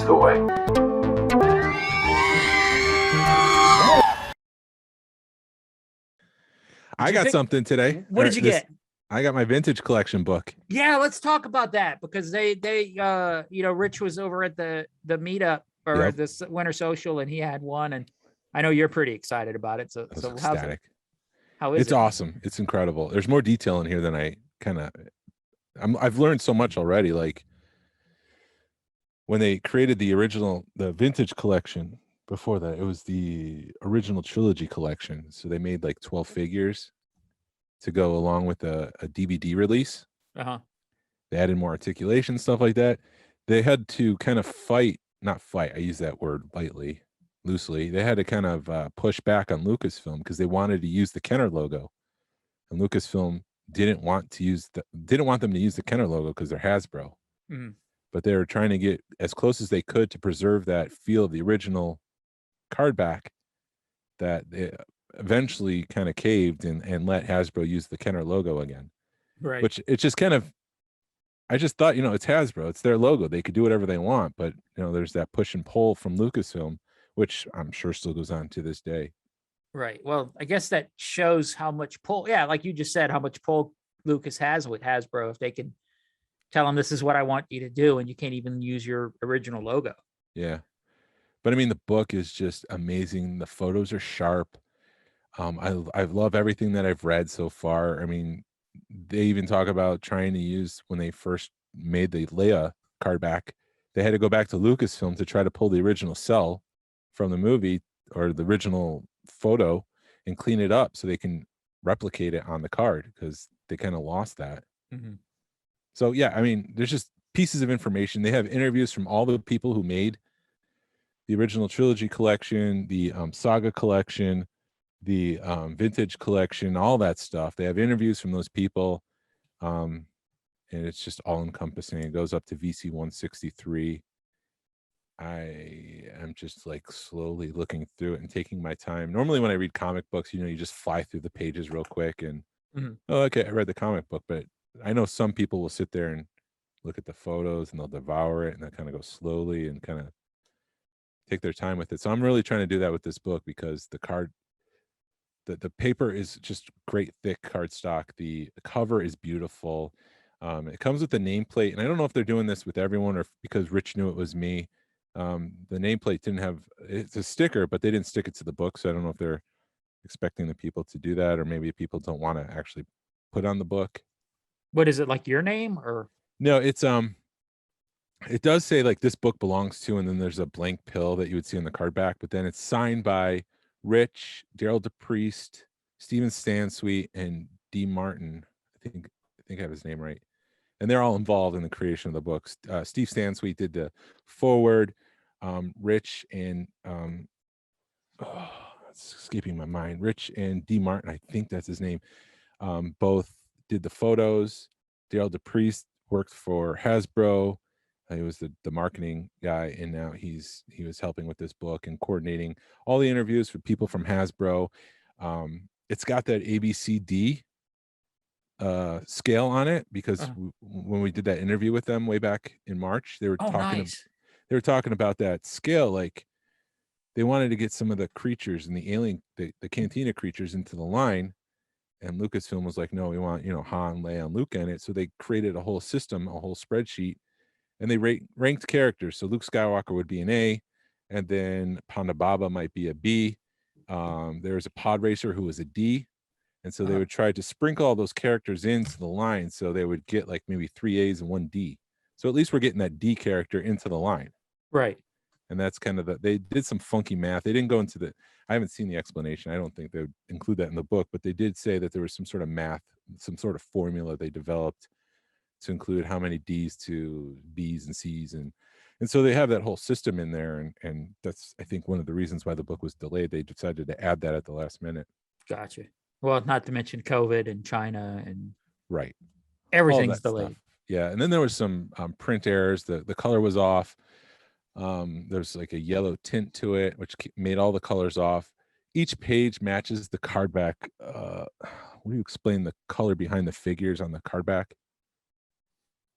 toy. I got something today. What did you get? I got my vintage collection book. Yeah, let's talk about that because they Rich was over at the meetup or this winter social and he had one, and I know you're pretty excited about it. So ecstatic. How is it? It's awesome. It's incredible. There's more detail in here than I've learned so much already. Like when they created the vintage collection, before that, it was the original trilogy collection. So they made like 12 figures to go along with a DVD release. Uh-huh. They added more articulation, stuff like that. They had to kind of not fight. I use that word loosely. They had to kind of push back on Lucasfilm because they wanted to use the Kenner logo, and Lucasfilm didn't want them to use the Kenner logo because they're Hasbro. Mm-hmm. But they were trying to get as close as they could to preserve that feel of the original card back, that they eventually kind of caved and let Hasbro use the Kenner logo again. Right. Which it's just kind of, I just thought, it's Hasbro, it's their logo, they could do whatever they want, but there's that push and pull from Lucasfilm, which I'm sure still goes on to this day. Right. Well, I guess that shows how much pull, like you just said, how much pull Lucas has with Hasbro. If they can tell them this is what I want you to do, and you can't even use your original logo. Yeah. But I mean, the book is just amazing. The photos are sharp. I love everything that I've read so far. I mean, they even talk about trying to use, when they first made the Leia card back, they had to go back to Lucasfilm to try to pull the original cell from the movie or the original photo and clean it up so they can replicate it on the card, because they kind of lost that. Mm-hmm. So yeah, I mean, there's just pieces of information. They have interviews from all the people who made the original trilogy collection, the saga collection, the vintage collection, all that stuff. They have interviews from those people, and it's just all encompassing. It goes up to VC 163. I am just like slowly looking through it and taking my time. Normally when I read comic books, you just fly through the pages real quick and oh, okay, I read the comic book. But I know some people will sit there and look at the photos and they'll devour it, and they'll kind of go slowly and kind of take their time with it. So I'm really trying to do that with this book, because the paper is just great, thick cardstock. The cover is beautiful. It comes with the nameplate, and I don't know if they're doing this with everyone or because Rich knew it was me. The nameplate didn't have, it's a sticker, but they didn't stick it to the book. So I don't know if they're expecting the people to do that, or maybe people don't want to actually put on the book. What is it, like your name or? No, it's it does say like this book belongs to, and then there's a blank pill that you would see on the card back, but then it's signed by Rich, Derryl DePriest, Steven Stansweet, and D. Martin. I think I have his name right. And they're all involved in the creation of the books. Steve Stansweet did the foreword. Rich and it's escaping my mind. Rich and D. Martin, I think that's his name. Both did the photos. Derryl DePriest worked for Hasbro. He was the marketing guy, and now he was helping with this book and coordinating all the interviews for people from Hasbro. It's got that ABCD scale on it, because when we did that interview with them way back in March, they were they were talking about that scale. Like they wanted to get some of the creatures and the alien, the Cantina creatures into the line, and Lucasfilm was like, no, we want Han, Leia, and Luke in it. So they created a whole system, a whole spreadsheet, and they ranked characters. So Luke Skywalker would be an A, and then Ponda Baba might be a B. There was a pod racer who was a D. And so they would try to sprinkle all those characters into the line, so they would get like maybe 3 A's and 1 D. So at least we're getting that D character into the line. Right. And that's kind of they did some funky math. They didn't go into I haven't seen the explanation. I don't think they would include that in the book, but they did say that there was some sort of math, some sort of formula they developed to include how many D's to B's and C's. And so they have that whole system in there. And that's, I think, one of the reasons why the book was delayed. They decided to add that at the last minute. Gotcha. Well, not to mention COVID and China and right. Everything's delayed. Stuff. Yeah. And then there was some print errors. The color was off. There's like a yellow tint to it, which made all the colors off. Each page matches the card back. What do you explain the color behind the figures on the card back?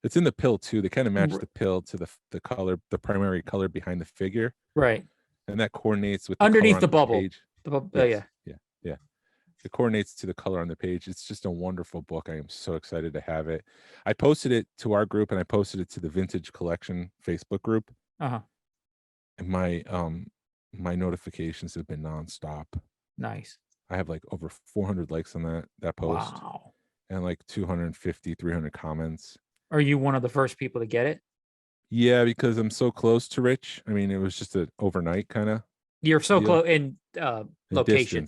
It's in the pill too. They kind of match the pill to the color, the primary color behind the figure. Right. And that coordinates with underneath the color on bubble. page. Yes. Yeah. It coordinates to the color on the page. It's just a wonderful book. I am so excited to have it. I posted it to our group and I posted it to the Vintage Collection Facebook group. Uh-huh. And my notifications have been nonstop. Nice. I have like over 400 likes on that post. Wow. And like 250, 300 comments. Are you one of the first people to get it? Yeah, because I'm so close to Rich. I mean, it was just an overnight kind of. You're so close in location.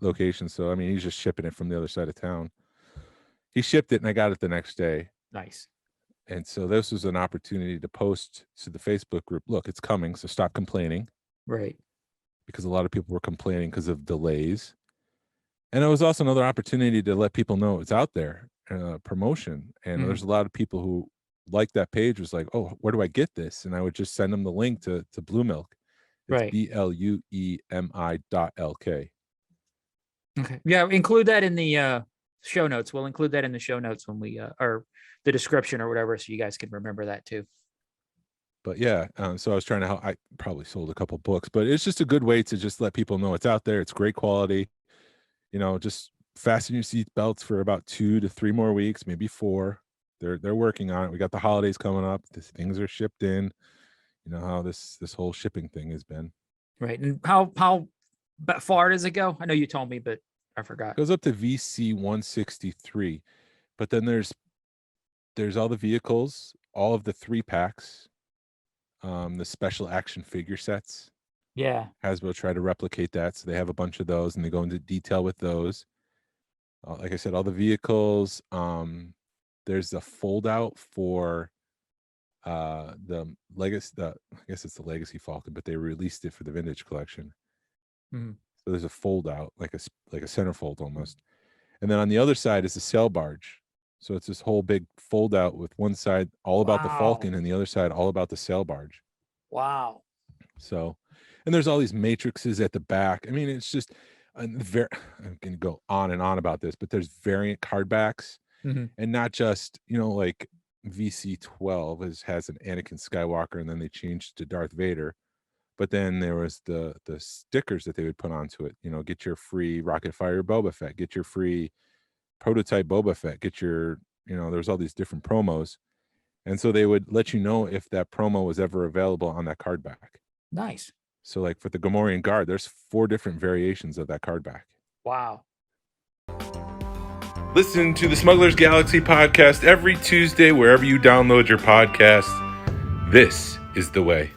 Location. So I mean, he's just shipping it from the other side of town. He shipped it and I got it the next day. Nice. And so this was an opportunity to post to the Facebook group, look, it's coming, so stop complaining. Right. Because a lot of people were complaining because of delays. And it was also another opportunity to let people know it's out there, promotion. And there's a lot of people who like that page was like, oh, where do I get this? And I would just send them the link to Blue Milk. It's right. BLUEMI.LK. Okay. Yeah, include that in the show notes. We'll include that in the show notes when we or the description or whatever, so you guys can remember that too. But yeah, so I was trying to help. I probably sold a couple books, but it's just a good way to just let people know it's out there. It's great quality. Just fasten your seat belts for about 2 to 3 more weeks, maybe 4. They're working on it. We got the holidays coming up. These things are shipped in. You know how this whole shipping thing has been. Right. And how far does it go? I know you told me, but I forgot. It goes up to VC 163, but then there's all the vehicles, all of the 3-packs, the special action figure sets. Yeah. Hasbro tried to replicate that, so they have a bunch of those, and they go into detail with those. Like I said, all the vehicles. There's a fold out for the legacy. I guess it's the Legacy Falcon, but they released it for the Vintage Collection. Mm-hmm. So there's a fold out, like a centerfold almost, and then on the other side is the sail barge. So it's this whole big fold out with one side all about the Falcon and the other side all about the sail barge. Wow. So, and there's all these matrices at the back. I mean, it's just I'm going to go on and on about this, but there's variant card backs, and not just, like VC12 has an Anakin Skywalker, and then they changed to Darth Vader. But then there was the stickers that they would put onto it. Get your free Rocket Fire Boba Fett, get your free prototype Boba Fett, get your, there's all these different promos. And so they would let you know if that promo was ever available on that card back. Nice. So like for the Gamorrean Guard, there's 4 different variations of that card back. Wow. Listen to the Smugglers Galaxy podcast every Tuesday, wherever you download your podcast. This is the way.